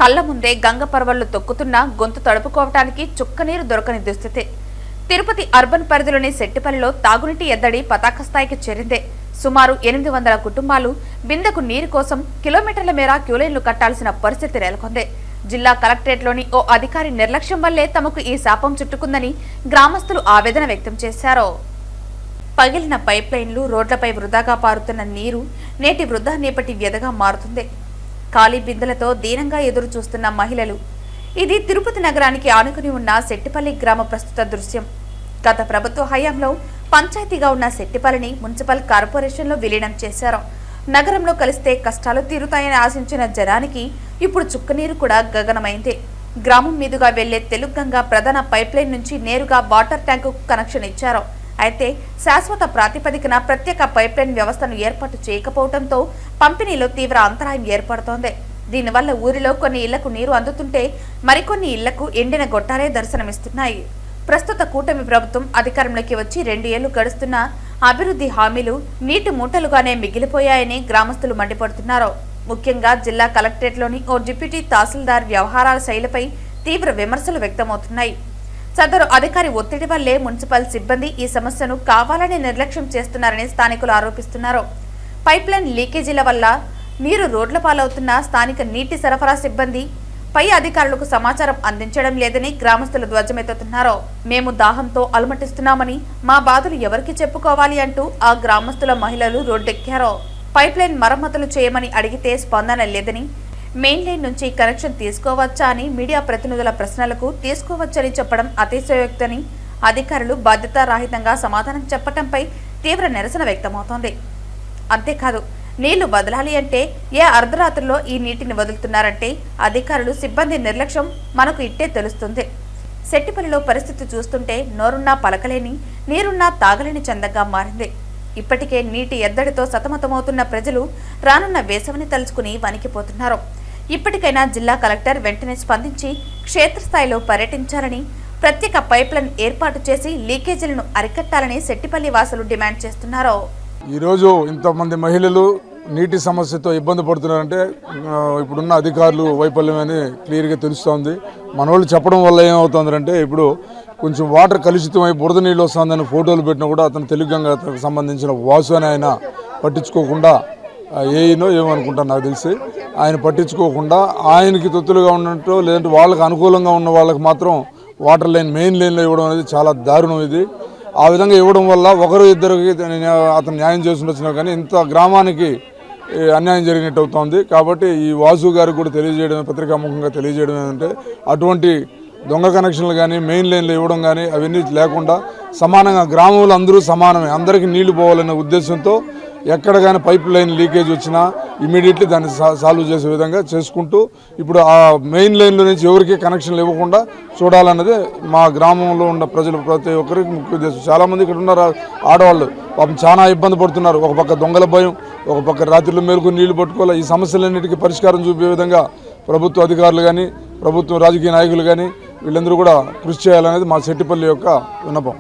కళ్ల ముందే గంగ పర్వళ్లు తొక్కుతున్నా గొంతు తడుపుకోవటానికి చుక్కనీరు దొరకని దుస్థితి. తిరుపతి అర్బన్ పరిధిలోని సెట్టిపల్లిలో తాగునీటి ఎద్దడి పతాక స్థాయికి చేరిందే. సుమారు 800 కుటుంబాలు బిందెకు నీరు కోసం కిలోమీటర్ల మేర క్యూలైన్లు కట్టాల్సిన పరిస్థితి నెలకొంది. జిల్లా కలెక్టరేట్లోని ఓ అధికారి నిర్లక్ష్యం వల్లే తమకు ఈ శాపం చుట్టుకుందని గ్రామస్తులు ఆవేదన వ్యక్తం చేశారు. పగిలిన పైప్ లైన్లు, రోడ్లపై వృధాగా పారుతున్న నీరు నేటి వృధా నేపటి వ్యధగా మారుతుంది. ఖాళీ బిందెలతో దీనంగా ఎదురు చూస్తున్న మహిళలు. ఇది తిరుపతి నగరానికి ఆనుకుని ఉన్న సెట్టిపల్లి గ్రామ ప్రస్తుత దృశ్యం. గత ప్రభుత్వ హయాంలో పంచాయతీగా ఉన్న సెట్టిపల్లిని మున్సిపల్ కార్పొరేషన్లో విలీనం చేశారు. నగరంలో కలిస్తే కష్టాలు తీరుతాయని ఆశించిన జనానికి ఇప్పుడు చుక్కనీరు కూడా గగనమైంది. గ్రామం మీదుగా వెళ్లే తెలుగంగా ప్రధాన పైప్ లైన్ నుంచి నేరుగా వాటర్ ట్యాంకు కనెక్షన్ ఇచ్చారు. అయితే శాశ్వత ప్రాతిపదికన ప్రత్యేక పైప్ లైన్ వ్యవస్థను ఏర్పాటు చేయకపోవడంతో పంపిణీలో తీవ్ర అంతరాయం ఏర్పడుతోంది. దీనివల్ల ఊరిలో కొన్ని ఇళ్లకు నీరు అందుతుంటే మరికొన్ని ఇళ్లకు ఎండిన గొట్టాలే దర్శనమిస్తున్నాయి. ప్రస్తుత కూటమి ప్రభుత్వం అధికారంలోకి వచ్చి 2 ఏళ్లు గడుస్తున్నా అభివృద్ధి హామీలు నీటి మూటలుగానే మిగిలిపోయాయని గ్రామస్తులు మండిపడుతున్నారు. ముఖ్యంగా జిల్లా కలెక్టరేట్లోని ఓ డిప్యూటీ తహసీల్దార్ వ్యవహారాల శైలిపై తీవ్ర విమర్శలు వ్యక్తమవుతున్నాయి. సదరు అధికారి ఒత్తిడి వల్లే మున్సిపల్ సిబ్బంది ఈ సమస్యను కావాలని నిర్లక్ష్యం చేస్తున్నారని స్థానికులు ఆరోపిస్తున్నారు. పైప్లైన్ లీకేజీల వల్ల నీరు రోడ్ల పాలవుతున్న స్థానిక నీటి సరఫరా సిబ్బంది పై అధికారులకు సమాచారం అందించడం లేదని గ్రామస్తులు ధ్వజమెత్తుతున్నారు. మేము దాహంతో అలమటిస్తున్నామని, మా బాధలు ఎవరికి చెప్పుకోవాలి అంటూ ఆ గ్రామస్తుల మహిళలు రోడ్డెక్కారు. పైప్లైన్ మరమ్మతులు చేయమని అడిగితే స్పందన లేదని, మెయిన్ లైన్ నుంచి కనెక్షన్ తీసుకోవచ్చా అని మీడియా ప్రతినిధుల ప్రశ్నలకు తీసుకోవచ్చని చెప్పడం అతిశయోక్తని అధికారులు బాధ్యతారాహితంగా సమాధానం చెప్పడంపై తీవ్ర నిరసన వ్యక్తమవుతోంది. అంతేకాదు, నీళ్లు వదలాలి అంటే ఏ అర్ధరాత్రిలో ఈ నీటిని వదులుతున్నారంటే అధికారులు సిబ్బంది నిర్లక్ష్యం మనకు ఇట్టే తెలుస్తుంది. సెట్టిపల్లిలో పరిస్థితి చూస్తుంటే నోరున్నా పలకలేని, నీరున్నా తాగలేని చందంగా మారింది. ఇప్పటికే నీటి ఎద్దడితో సతమతమవుతున్న ప్రజలు రానున్న వేసవిని తలుచుకుని వణికిపోతున్నారు. ఇప్పటికైనా జిల్లా కలెక్టర్ వెంటనే స్పందించి క్షేత్రస్థాయిలో పర్యటించాలని, ప్రత్యేక పైప్లైన్ ఏర్పాటు చేసి లీకేజీలను అరికట్టాలని సెట్టిపల్లి వాసులు డిమాండ్ చేస్తున్నారు. ఈరోజు ఇంతమంది మహిళలు నీటి సమస్యతో ఇబ్బంది పడుతున్నారంటే ఇప్పుడున్న అధికారులు వైఫల్యం అని క్లియర్గా తెలుస్తోంది. మన వాళ్ళు చెప్పడం వల్ల ఏమవుతుందంటే ఇప్పుడు కొంచెం వాటర్ కలుషితమై బురద నీళ్ళు వస్తుందని ఫోటోలు పెట్టినా కూడా అతను తెలుగంగాకు సంబంధించిన వాసు అని ఆయన పట్టించుకోకుండా ఏమో ఏమనుకుంటాను నాకు తెలిసి ఆయన పట్టించుకోకుండా ఆయనకి తొత్తులుగా ఉన్నట్టు లేదంటే వాళ్ళకి అనుకూలంగా ఉన్న వాళ్ళకి మాత్రం వాటర్ లైన్ మెయిన్ లైన్లో ఇవ్వడం అనేది చాలా దారుణం. ఇది ఆ విధంగా ఇవ్వడం వల్ల ఒకరు ఇద్దరికి అతను న్యాయం చేస్తుండొచ్చినా కానీ ఇంత గ్రామానికి అన్యాయం జరిగినట్టు అవుతోంది. కాబట్టి ఈ వాసు గారికి కూడా తెలియజేయడం, పత్రికాముఖంగా తెలియజేయడం ఏంటంటే అటువంటి దొంగ కనెక్షన్లు కానీ మెయిన్ లైన్లు ఇవ్వడం కానీ అవన్నీ లేకుండా సమానంగా గ్రామంలో అందరూ సమానమే, అందరికీ నీళ్లు పోవాలనే ఉద్దేశంతో ఎక్కడ కానీ పైప్ లైన్ లీకేజ్ వచ్చినా ఇమీడియట్లీ దాన్ని సాల్వ్ చేసే విధంగా చేసుకుంటూ ఇప్పుడు ఆ మెయిన్ లైన్లో నుంచి ఎవరికి కనెక్షన్లు ఇవ్వకుండా చూడాలన్నది మా గ్రామంలో ఉన్న ప్రజలు ప్రతి ఒక్కరికి ముఖ్య ఉద్దేశం. చాలామంది ఇక్కడ ఉన్న ఆడవాళ్ళు పాపం చాలా ఇబ్బంది పడుతున్నారు. ఒక పక్క దొంగల భయం, ఒక పక్క రాత్రిలో మేలుకొని నీళ్లు పట్టుకోవాలి. ఈ సమస్యలన్నిటికీ పరిష్కారం చూపే విధంగా ప్రభుత్వ అధికారులు కానీ ప్రభుత్వ రాజకీయ నాయకులు కానీ వీళ్ళందరూ కూడా కృషి చేయాలనేది మా సెట్టిపల్లి యొక్క విన్నపం.